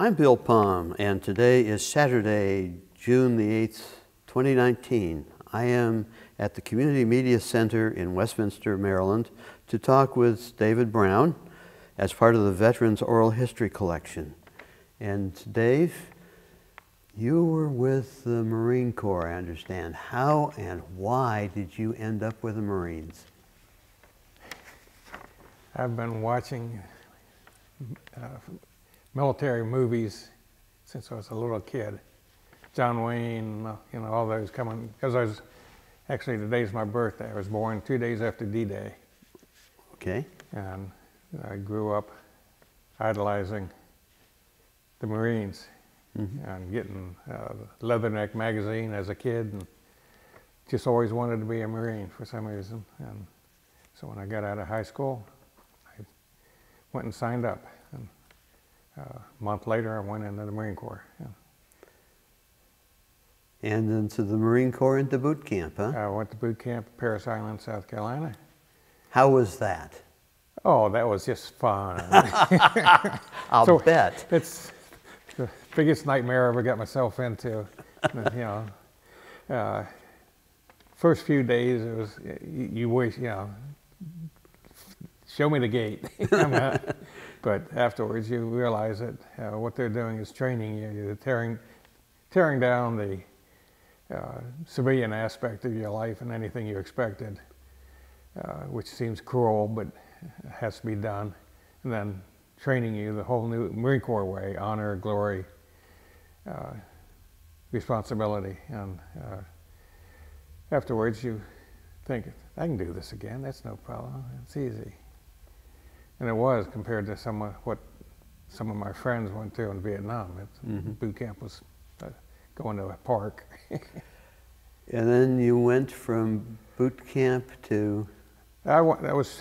I'm Bill Palm, and today is Saturday, June the 8th, 2019. I am at the Community Media Center in Westminster, Maryland, to talk with David Brown as part of the Veterans Oral History Collection. And Dave, you were with the Marine Corps, I understand. How and why did you end up with the Marines? I've been watching military movies since I was a little kid. John Wayne, you know, all those coming, because actually today's my birthday. I was born 2 days after D-Day. Okay. And I grew up idolizing the Marines and getting Leatherneck magazine as a kid, and just always wanted to be a Marine for some reason. And so when I got out of high school, I went and signed up. And a month later, I went into the Marine Corps. Yeah. And then to the Marine Corps into boot camp, huh? I went to boot camp at Parris Island, South Carolina. How was that? Oh, that was just fun. I'll bet. It's the biggest nightmare I ever got myself into. You know, first few days, it was, you wish, you know, show me the gate. But afterwards, you realize that what they're doing is training you. They're tearing down the civilian aspect of your life and anything you expected, which seems cruel, but has to be done. And then training you the whole new Marine Corps way: honor, glory, responsibility. And afterwards, you think, I can do this again. That's no problem. It's easy. And it was, compared to what some of my friends went to in Vietnam. Boot camp was going to a park. And then you went from boot camp to? I was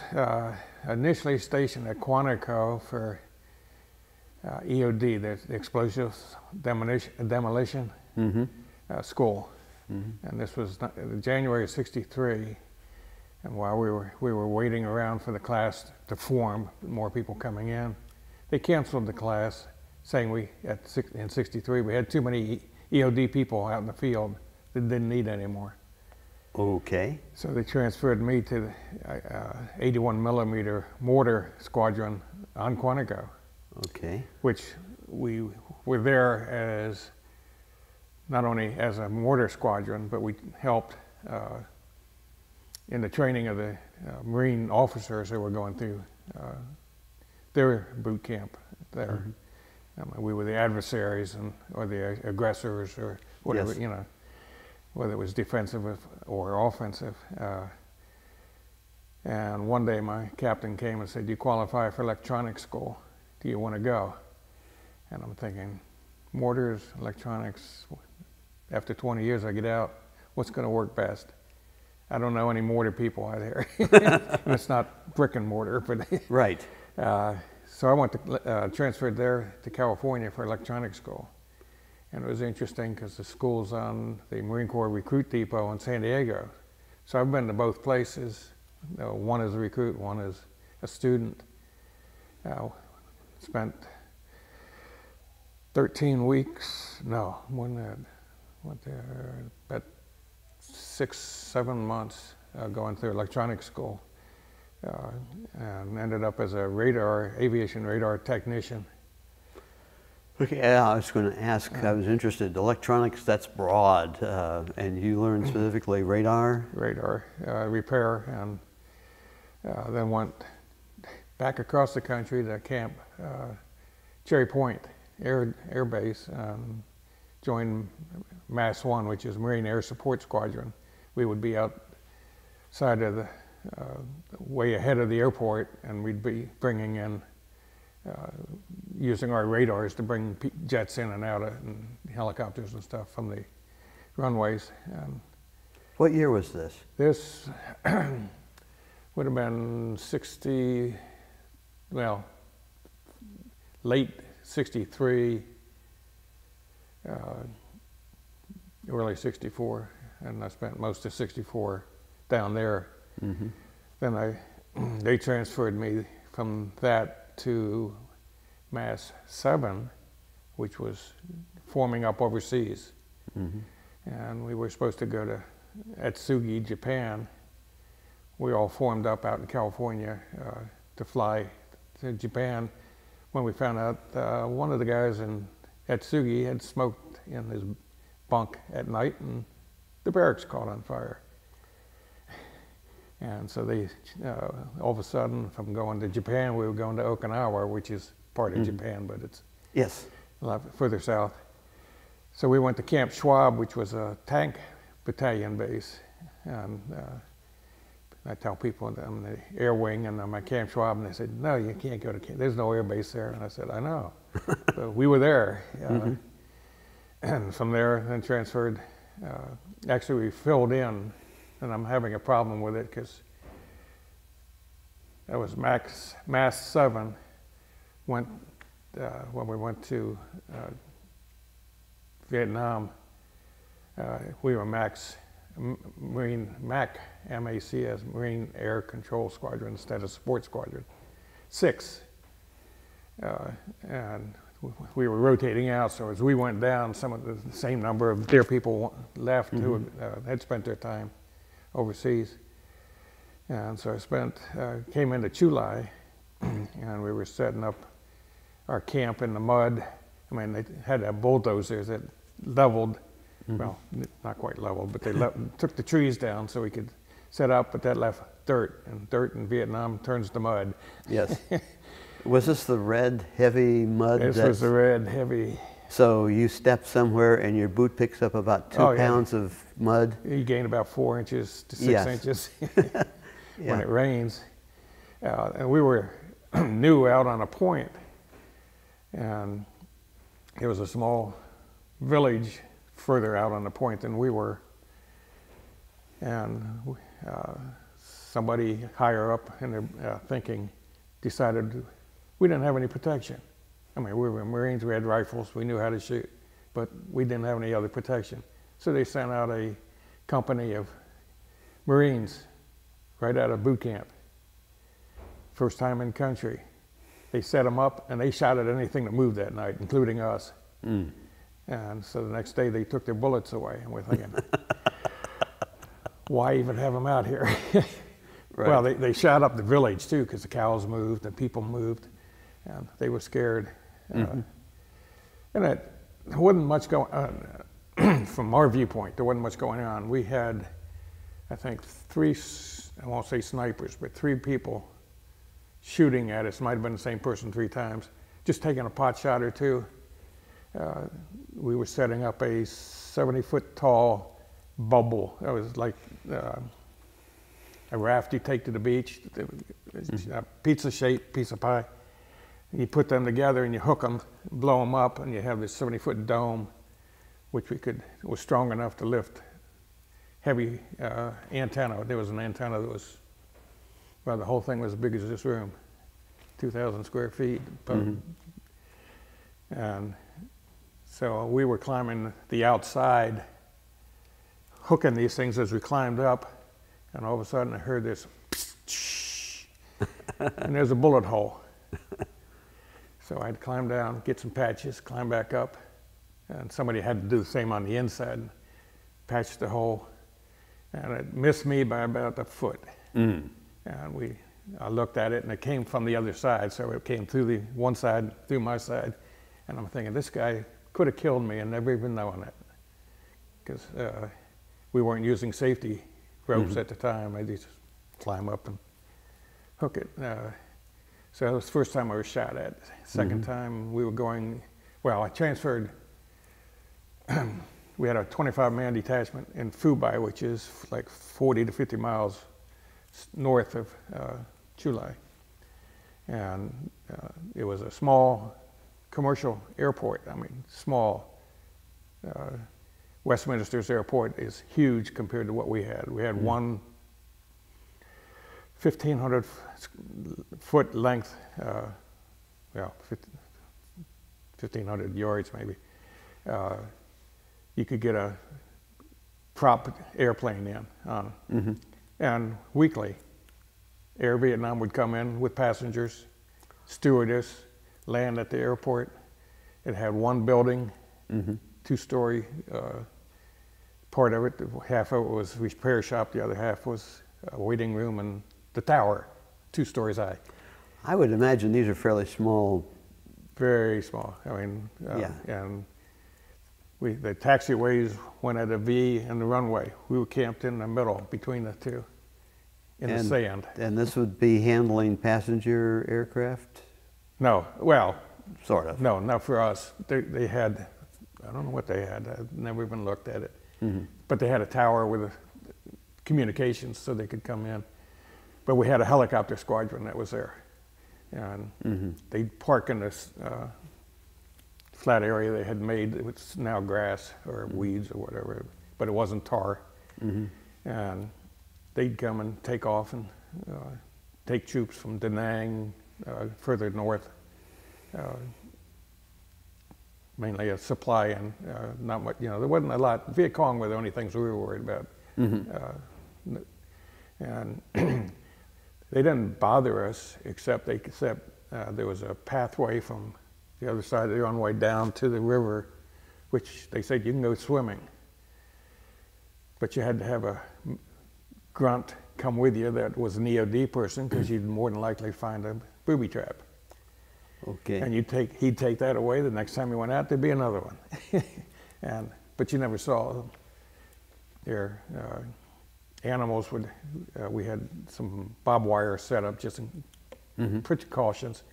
initially stationed at Quantico for EOD, the Explosives Demolition School. And this was January of '63. And while we were waiting around for the class to form, more people coming in, they canceled the class, saying in '63 we had too many EOD people out in the field that didn't need anymore. Okay. So they transferred me to the 81 millimeter mortar squadron on Quantico. Okay. Which we were there as, not only as a mortar squadron, but we helped in the training of the Marine officers who were going through their boot camp there. We were the adversaries or the aggressors, or whatever, you know, whether it was defensive or offensive. And one day my captain came and said, "You qualify for electronics school. Do you want to go?" And I'm thinking, mortars, electronics, after 20 years I get out, what's going to work best? I don't know any mortar people out here. And it's not brick and mortar, but right. So I went to transferred there to California for electronics school. And it was interesting because the school's on the Marine Corps Recruit Depot in San Diego. So I've been to both places. One as a recruit, one as a student. Spent 13 weeks, no, more than that. Went there about 6-7 months going through electronics school, and ended up as a aviation radar technician. Okay, I was going to ask, I was interested, electronics, that's broad, and you learned specifically radar? Radar repair, and then went back across the country to Camp Cherry Point Air Base, joined MASS 1, which is Marine Air Support Squadron. We would be outside of the, way ahead of the airport, and we'd be bringing in, using our radars to bring jets in and out, and helicopters and stuff from the runways. What year was this? This would have been late '63, early '64, and I spent most of '64 down there. Then they transferred me from that to MASS 7, which was forming up overseas. And we were supposed to go to Atsugi, Japan. We all formed up out in California to fly to Japan when we found out one of the guys in Atsugi had smoked in his bunk at night and the barracks caught on fire. And so they, all of a sudden, from going to Japan, we were going to Okinawa, which is part of Japan, but it's a lot further south. So we went to Camp Schwab, which was a tank battalion base. And I tell people I'm the air wing and I'm at Camp Schwab, and they said, no, you can't go to camp. There's no air base there. And I said, I know. But we were there. And from there, then transferred. Actually, we filled in, and I'm having a problem with it because that was Mass 7 went when we went to Vietnam. We were Marine MAC, M-A-C-S, Marine Air Control Squadron instead of Support Squadron 6. And we were rotating out, so as we went down, some of the same number of dear people left who had spent their time overseas. And so I came into Chulai, and we were setting up our camp in the mud. I mean, they had bulldozers that leveled, well, not quite leveled, but they took the trees down so we could set up, but that left dirt, and dirt in Vietnam turns to mud. Yes. Was this the red, heavy mud? This was the red, heavy. So you step somewhere and your boot picks up about 2 pounds of mud? You gain about 4 inches to 6 inches when it rains. And we were new out on a point, and it was a small village further out on the point than we were. And somebody higher up in their thinking decided we didn't have any protection. I mean, we were Marines, we had rifles, we knew how to shoot, but we didn't have any other protection. So they sent out a company of Marines right out of boot camp. First time in country. They set them up and they shot at anything that moved that night, including us. And so the next day they took their bullets away, and we're thinking, why even have them out here? Right. Well, they shot up the village too, because the cows moved and people moved, and they were scared. And it wasn't much going on. From our viewpoint, there wasn't much going on. We had, I think, 3, I won't say snipers, but 3 people shooting at us. Might have been the same person 3 times, just taking a pot shot or 2. We were setting up a 70-foot tall bubble. That was like a raft you take to the beach, a pizza-shaped piece of pie. You put them together and you hook them, blow them up, and you have this 70-foot dome, which was strong enough to lift heavy antenna. There was an antenna that was, well, the whole thing was as big as this room, 2,000 square feet. And so we were climbing the outside, hooking these things as we climbed up, and all of a sudden I heard this, and there's a bullet hole. So I'd climb down, get some patches, climb back up, and somebody had to do the same on the inside, patch the hole, and it missed me by about a foot. And I looked at it, and it came from the other side, so it came through the one side, through my side, and I'm thinking, this guy could have killed me and never even known it, because we weren't using safety ropes at the time. I just climb up and hook it. So that was the first time I was shot at. Second time we were going, well, I transferred, we had a 25-man detachment in Fubai, which is like 40 to 50 miles north of Chulai. And it was a small commercial airport. I mean, small. Westminster's airport is huge compared to what we had. We had one 1,500 foot length, well, 1,500 yards maybe. You could get a prop airplane in on. And weekly, Air Vietnam would come in with passengers, stewardess, land at the airport, It had one building, two-story part of it. Half of it was repair shop, the other half was a waiting room, and the tower, 2 stories high. I would imagine these are fairly small. Very small. I mean, Yeah. And the taxiways went at a V and the runway. We were camped in the middle between the two in the sand. And this would be handling passenger aircraft? No, well, Sort of. no, not for us. They had, I don't know what they had. I've never even looked at it. But they had a tower with communications so they could come in. But we had a helicopter squadron that was there. And they'd park in this flat area they had made. It was now grass or weeds or whatever, but it wasn't tar. And they'd come and take off and take troops from Da Nang further north. Mainly a supply and not much, there wasn't a lot. Viet Cong were the only things we were worried about. And they didn't bother us except there was a pathway from the other side of the runway down to the river, which they said you can go swimming. But you had to have a grunt come with you that was an EOD person, because you'd more than likely find a booby trap. Okay. And he'd take that away. The next time you went out, there'd be another one. But you never saw them. Their animals we had some barbed wire set up just in precautions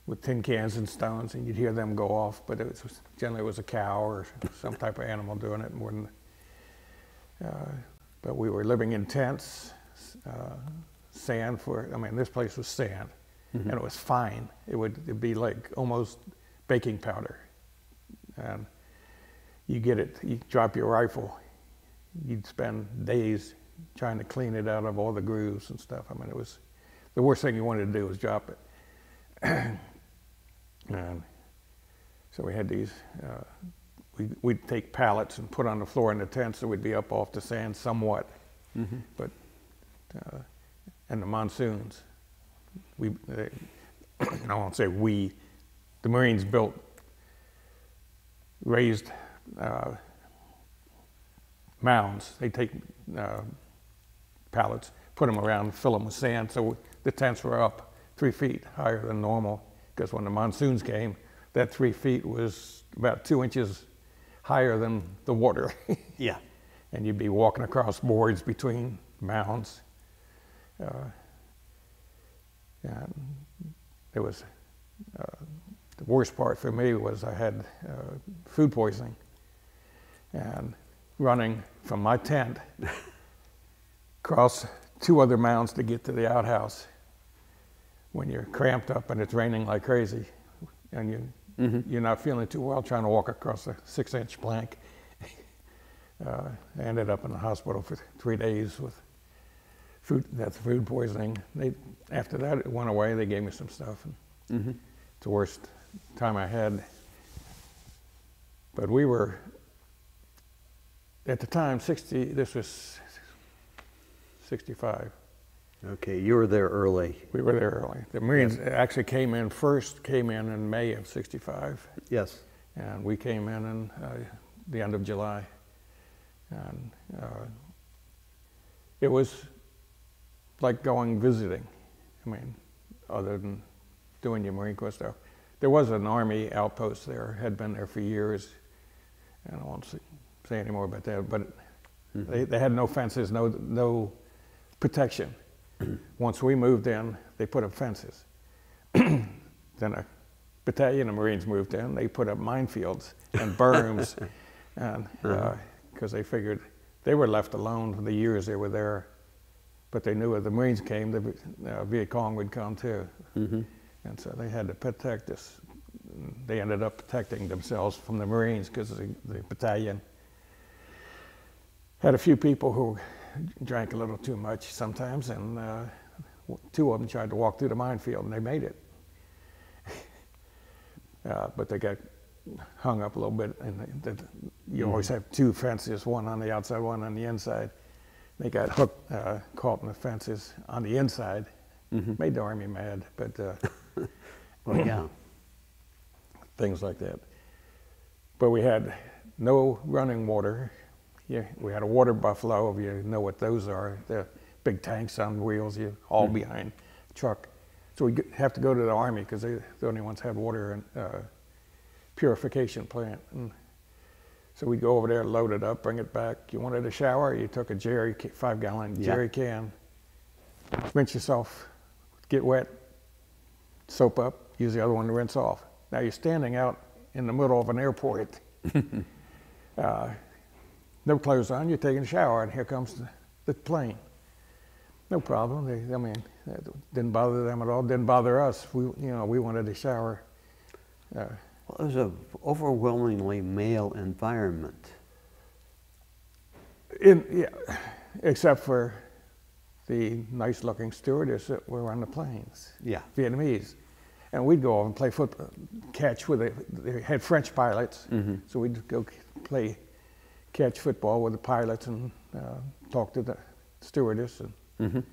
with tin cans and stones, and you'd hear them go off, but generally it was a cow or some type of animal doing it more than, but we were living in tents, sand this place was sand. And it was fine. It'd be like almost baking powder. And you drop your rifle, you'd spend days trying to clean it out of all the grooves and stuff. It was the worst thing you wanted to do was drop it. And so we had these, we'd take pallets and put on the floor in the tent so we'd be up off the sand somewhat. But, and the monsoons, I won't say the Marines built raised mounds. They take pallets, put them around, fill them with sand, so the tents were up 3 feet higher than normal, because when the monsoons came, that 3 feet was about 2 inches higher than the water. Yeah. And you'd be walking across boards between mounds. And it was, the worst part for me was I had food poisoning, and running from my tent across 2 other mounds to get to the outhouse when you're cramped up and it's raining like crazy and you're not feeling too well trying to walk across a 6-inch plank. I ended up in the hospital for 3 days with food poisoning. After that, it went away. They gave me some stuff. And it's the worst time I had. But we were, at the time, this was 65. Okay, you were there early. We were there early. The Marines actually came in May of 65. Yes. And we came in the end of July. And it was like going visiting. Other than doing your Marine Corps stuff. There was an Army outpost there, had been there for years, and I won't say any more about that, but they had no fences, no protection. Once we moved in, they put up fences. Then a battalion of Marines moved in, they put up minefields and berms, and because they figured they were left alone for the years they were there. But they knew if the Marines came, the Viet Cong would come too. And so they had to protect us. They ended up protecting themselves from the Marines because the battalion had a few people who drank a little too much sometimes, and 2 of them tried to walk through the minefield, and they made it. But they got hung up a little bit, and you always have 2 fences, one on the outside, one on the inside. They got caught in the fences on the inside. Made the Army mad, but well, yeah, things like that. but we had no running water. Yeah, we had a water buffalo, if you know what those are. The big tanks on wheels, you haul behind a truck. So we have to go to the Army because they're the only ones had water and purification plant. And so we'd go over there, load it up, bring it back. You wanted a shower, you took a 5-gallon jerry can, rinse yourself, get wet, soap up, use the other one to rinse off. Now you're standing out in the middle of an airport, no clothes on, you're taking a shower, and here comes the plane. No problem. I mean, it didn't bother them at all. Didn't bother us. We wanted a shower. Well, it was an overwhelmingly male environment. Yeah, except for the nice-looking stewardess that were on the planes. Yeah. Vietnamese. And we'd go over and play football, catch with they had French pilots, so we'd go play catch football with the pilots and talk to the stewardess and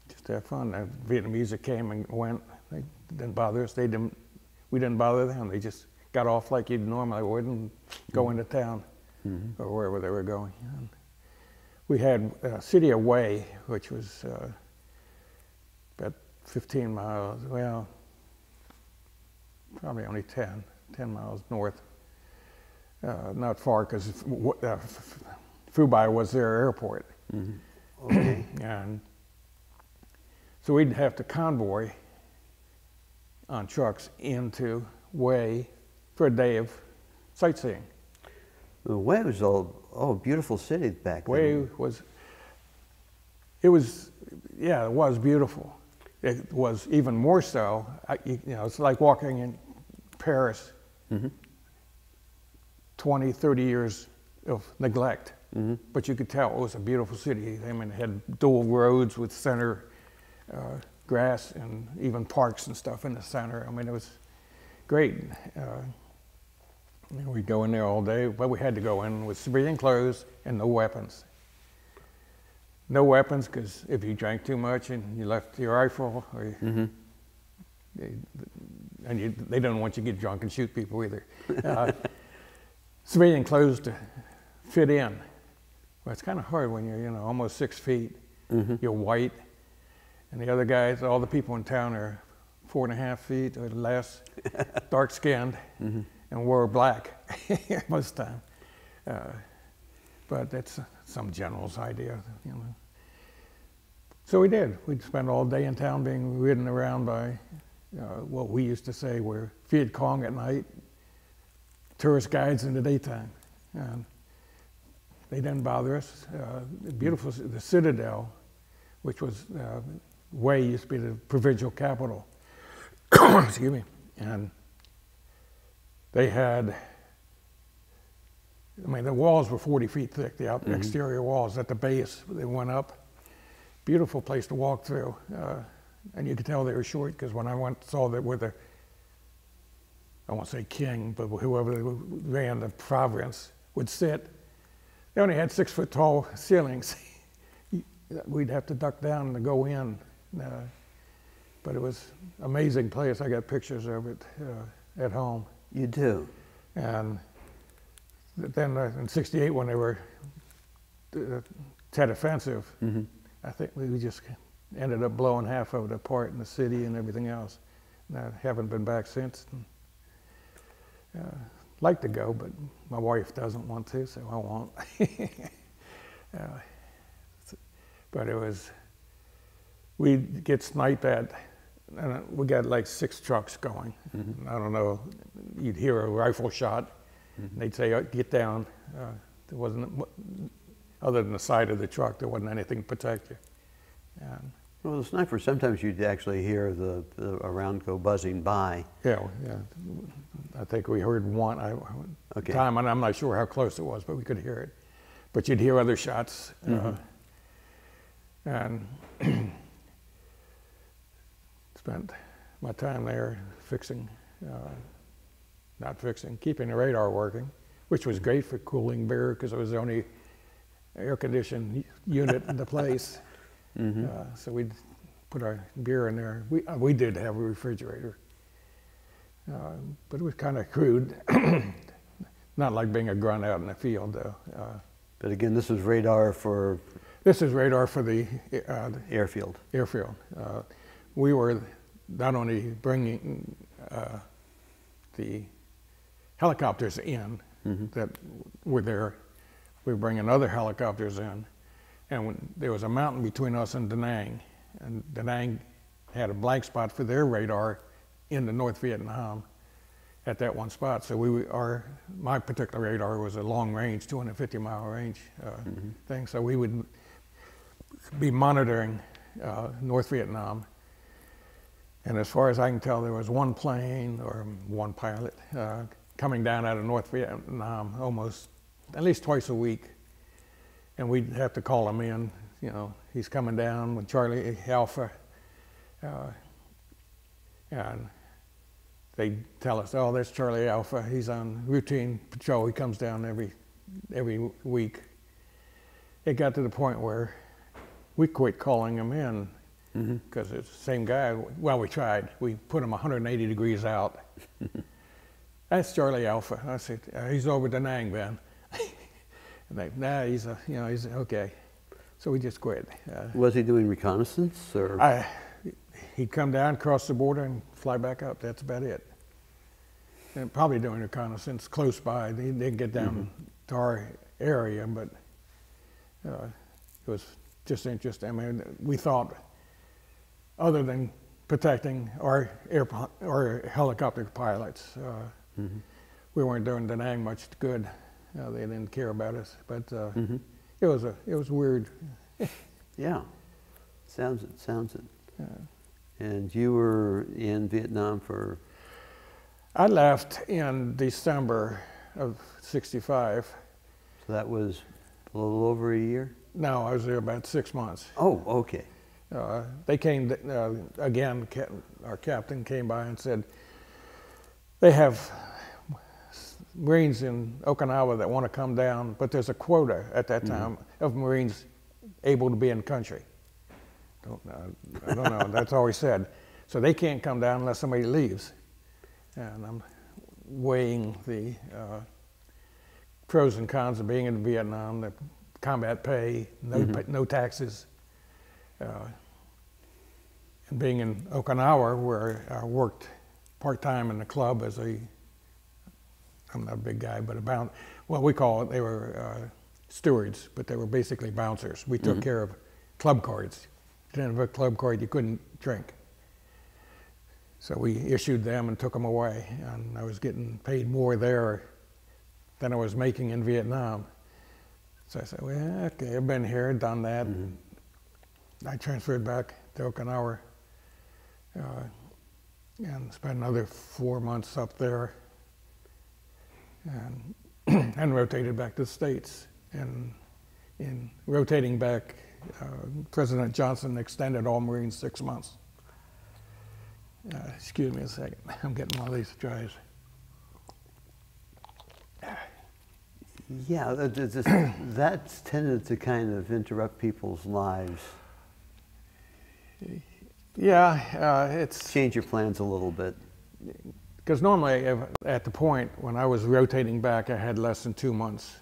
just have fun. The Vietnamese that came and went, they didn't bother us. We didn't bother them. They just got off like you normally would and go into town or wherever they were going. And we had City of Way, which was about 15 miles, well, probably only 10 miles north. Not far, because Phu Bai was their airport. Okay. And so we'd have to convoy on trucks into Way for a day of sightseeing. The Way was a beautiful city back then. Way was, it was beautiful. It was even more so, it's like walking in Paris, 20, 30 years of neglect. But you could tell it was a beautiful city. I mean, it had dual roads with center grass and even parks and stuff in the center. I mean, it was great. We'd go in there all day, but we had to go in with civilian clothes and no weapons. No weapons, because if you drank too much and you left your rifle, or they don't want you to get drunk and shoot people either. Civilian clothes to fit in. Well, it's kind of hard when you're almost 6 feet. You're white, and the other guys, all the people in town are 4.5 feet or less, dark skinned, and wore black most of the time. But that's some general's idea, So we did. We'd spend all day in town being ridden around by what we used to say were Viet Cong at night, tourist guides in the daytime. And they didn't bother us. Beautiful, the Citadel, which was Way used to be the provincial capital. Excuse me. And they had, the walls were 40 feet thick, the exterior walls. At the base, they went up. Beautiful place to walk through. And you could tell they were short, because when I saw that where I won't say king, but whoever ran the province would sit, they only had 6 foot tall ceilings. We'd have to duck down to go in. But it was an amazing place. I got pictures of it at home. You do? And then in '68, when they were Tet Offensive, I think we just ended up blowing half of it apart in the city and everything else. And I haven't been back since. Like to go, but my wife doesn't want to, so I won't. But it was, we'd get sniped at, and we got like 6 trucks going. I don't know, you'd hear a rifle shot, and they'd say, get down. There wasn't, other than the side of the truck, there wasn't anything to protect you. And, well, the sniper, sometimes you'd actually hear a round go buzzing by. Yeah. I think we heard one time, and I'm not sure how close it was, but we could hear it. But you'd hear other shots. And spent my time there keeping the radar working, which was great for cooling beer, because it was the only air-conditioned unit in the place. So we'd put our beer in there. We did have a refrigerator. But it was kind of crude. Not like being a grunt out in the field, though. But again, this was radar for... This is radar for the airfield. Airfield. We were not only bringing the helicopters in that were there, we were bringing other helicopters in. And there was a mountain between us and Da Nang. And Da Nang had a blank spot for their radar into North Vietnam at that one spot. So my particular radar was a long range, 250-mile range thing. So we would be monitoring North Vietnam. And as far as I can tell, there was one plane or one pilot coming down out of North Vietnam almost at least twice a week. And we'd have to call him in, you know, he's coming down with Charlie Alpha. And they'd tell us, oh, there's Charlie Alpha. He's on routine patrol. He comes down every week. It got to the point where we quit calling him in because it's the same guy. Well, we tried. We put him 180 degrees out. That's Charlie Alpha. I said, he's over Da Nang, Ben. And they, nah, he's okay. So we just quit. Was he doing reconnaissance, or? He'd come down, cross the border, and fly back up. That's about it. And probably doing reconnaissance close by. They didn't get down to our area, but it was just interesting. I mean, we thought, other than protecting our helicopter pilots, we weren't doing Da Nang much good. They didn't care about us, but it was weird. Yeah, sounds it. And you were in Vietnam for? I left in December of '65. So that was a little over a year? No, I was there about 6 months. Oh, okay. They came again. Our captain came by and said they have Marines in Okinawa that want to come down, but there's a quota at that time of Marines able to be in country. I don't know, that's all he said. So they can't come down unless somebody leaves. And I'm weighing the pros and cons of being in Vietnam, the combat pay, no taxes, and being in Okinawa, where I worked part-time in the club as I'm not a big guy, but well, we call it, they were stewards, but they were basically bouncers. We took care of club cards. If you didn't have a club card, you couldn't drink. So we issued them and took them away, and I was getting paid more there than I was making in Vietnam. So I said, well, okay, I've been here, done that. I transferred back to Okinawa and spent another 4 months up there. And rotated back to the States. And in rotating back, President Johnson extended all Marines 6 months. Excuse me a second, I'm getting all these dries. Yeah, that's tended to kind of interrupt people's lives. Yeah, it's... Change your plans a little bit. Because normally, at the point when I was rotating back, I had less than 2 months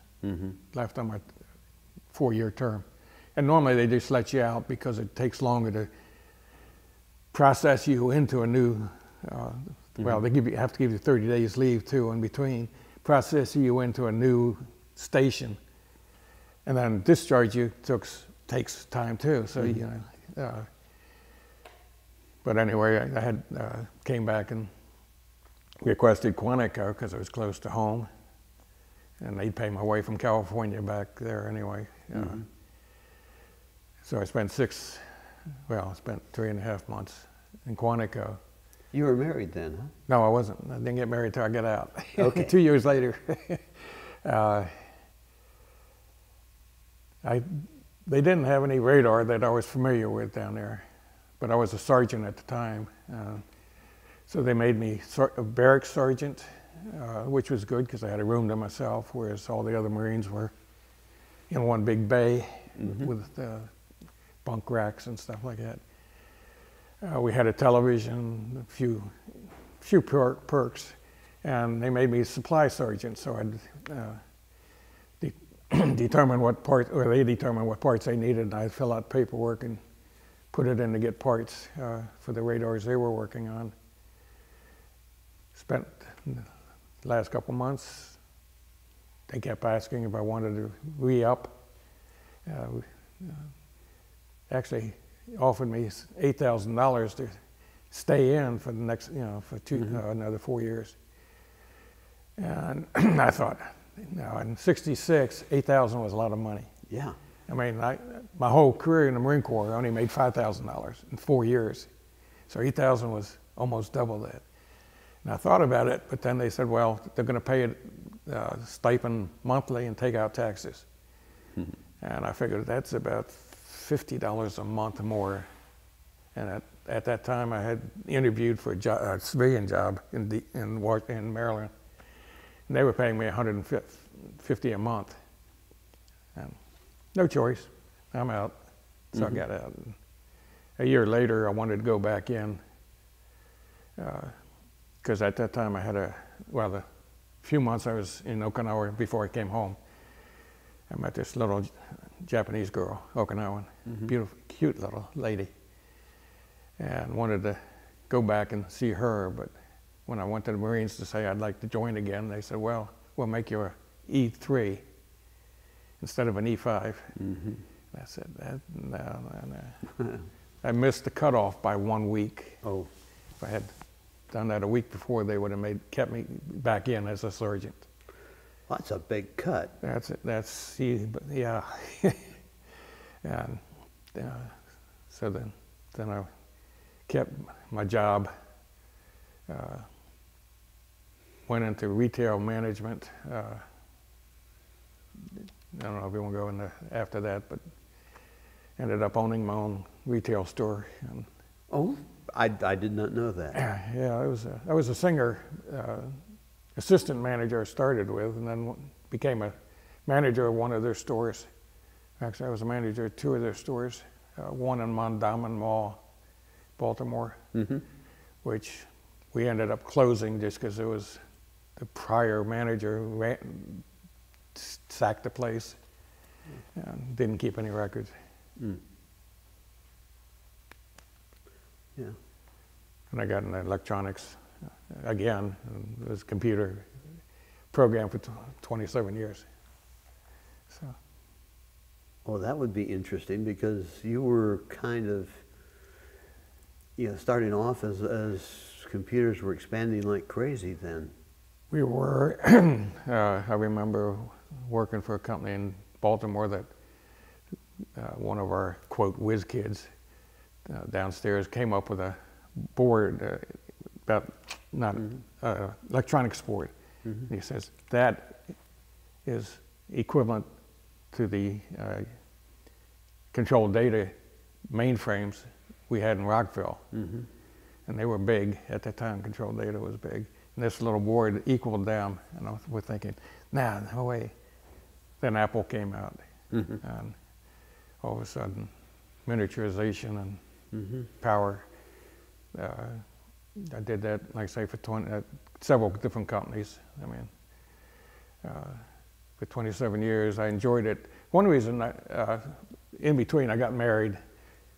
left on my 4-year term. And normally they just let you out because it takes longer to process you into a new, well, they have to give you 30 days leave too in between, process you into a new station. And then discharge you takes time too, so you know. But anyway, I had came back and requested Quantico because it was close to home, and they'd pay my way from California back there anyway. So I spent 3.5 months in Quantico. You were married then, huh? No, I wasn't. I didn't get married till I got out. Okay. 2 years later. They didn't have any radar that I was familiar with down there, but I was a sergeant at the time. So they made me a barracks sergeant, which was good because I had a room to myself, whereas all the other Marines were in one big bay with bunk racks and stuff like that. We had a television, a few perks, and they made me supply sergeant. So I'd determine what parts, or they determined what parts they needed, and I'd fill out paperwork and put it in to get parts for the radars they were working on. Spent the last couple months, they kept asking if I wanted to re-up. Actually offered me $8,000 to stay in for the next, for another 4 years. And I thought, in '66, $8,000 was a lot of money. Yeah. I mean, my whole career in the Marine Corps, I only made $5,000 in 4 years. So $8,000 was almost double that. And I thought about it, but then they said, well, they're going to pay it stipend monthly and take out taxes. Mm-hmm. And I figured that's about $50 a month more. And at that time, I had interviewed for a civilian job in Maryland. And they were paying me $150 a month. And no choice, I'm out. So mm-hmm. I got out. And a year later, I wanted to go back in. Because at that time I had the few months I was in Okinawa before I came home, I met this little Japanese girl, Okinawan, mm-hmm. beautiful, cute little lady, and wanted to go back and see her. But when I went to the Marines to say I'd like to join again, they said, well, we'll make you an E3 instead of an E5. Mm-hmm. I said, no. I missed the cutoff by 1 week. Oh. If I had done that a week before, they would have kept me back in as a sergeant. Well, that's a big cut. Yeah. And so then I kept my job, went into retail management. I don't know if you want to go into after that, but ended up owning my own retail store. And oh, I did not know that. Yeah, I was a singer, assistant manager I started with, and then became a manager of one of their stores. Actually, I was a manager of 2 of their stores, one in Mondawmin Mall, Baltimore, mm-hmm. which we ended up closing just because it was the prior manager who sacked the place and didn't keep any records. Mm. Yeah. And I got into electronics again. It was a computer program for 27 years. So. Well, that would be interesting because you were kind of, starting off as computers were expanding like crazy then. We were. I remember working for a company in Baltimore that one of our, quote, whiz kids downstairs came up with a board electronics board. Mm-hmm. He says that is equivalent to the control data mainframes we had in Rockville. Mm-hmm. And they were big at that time. Control data was big. And this little board equaled them. And we're thinking, nah, no way. Then Apple came out. Mm-hmm. And all of a sudden, miniaturization and mm-hmm. power. I did that, like I say, for several different companies. I mean, for 27 years, I enjoyed it. One reason, in between, I got married,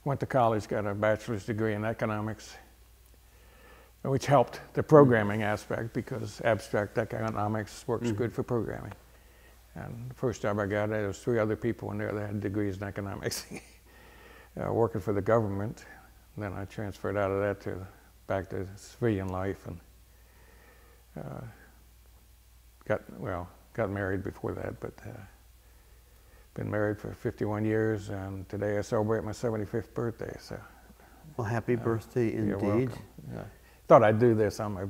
went to college, got a bachelor's degree in economics, which helped the programming aspect because abstract economics works mm-hmm. good for programming. And the first job I got, there was 3 other people in there that had degrees in economics, working for the government. And then I transferred out of that back to civilian life, and got married before that, but been married for 51 years, and today I celebrate my 75th birthday. So, well, happy birthday indeed. You're welcome. Yeah. Thought I'd do this on my,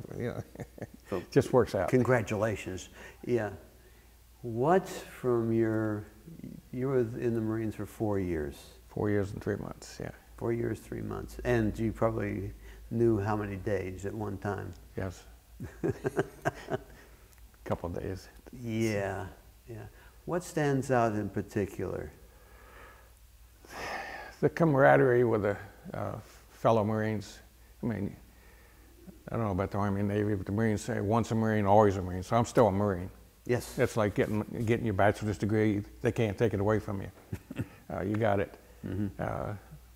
so just works out. Congratulations. Yeah. What from you were in the Marines for 4 years? 4 years and 3 months, yeah. 4 years, 3 months. And you probably knew how many days at one time? Yes. Couple of days. Yeah, yeah. What stands out in particular? The camaraderie with the fellow Marines. I mean, I don't know about the Army and Navy, but the Marines say once a Marine, always a Marine. So I'm still a Marine. Yes. It's like getting your bachelor's degree. They can't take it away from you. You got it.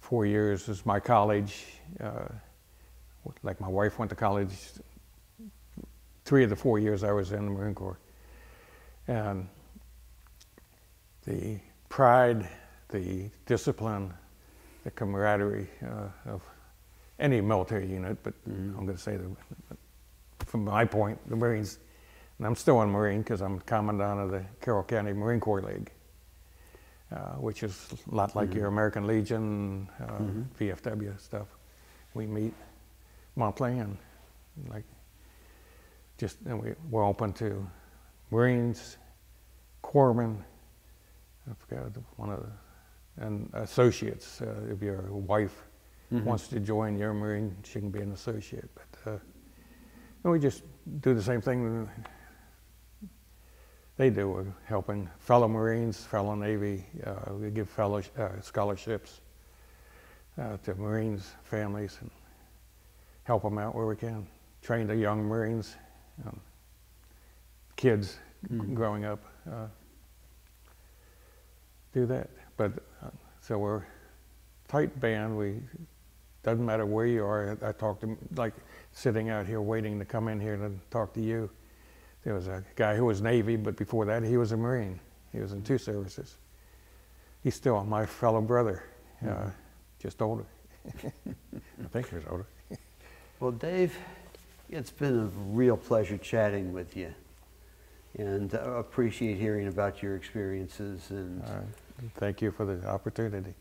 4 years is my college. Like my wife went to college 3 of the 4 years I was in the Marine Corps. And the pride, the discipline, the camaraderie of any military unit, but I'm going to say from my point, the Marines, and I'm still a Marine because I'm Commandant of the Carroll County Marine Corps League, which is a lot like your American Legion, VFW stuff. We meet monthly and we're open to Marines, corpsmen, I forgot one of the, and associates. If your wife wants to join your Marine, she can be an associate. But and we just do the same thing they do. We're helping fellow Marines, fellow Navy. We give scholarships to Marines families and help them out where we can. Train the young Marines, kids growing up. Do that. But so we're a tight band. Doesn't matter where you are. I talk to, like sitting out here waiting to come in here to talk to you. There was a guy who was Navy, but before that he was a Marine. He was in 2 services. He's still my fellow brother, just older. I think he was older. Well, Dave, it's been a real pleasure chatting with you, and I appreciate hearing about your experiences. And thank you for the opportunity.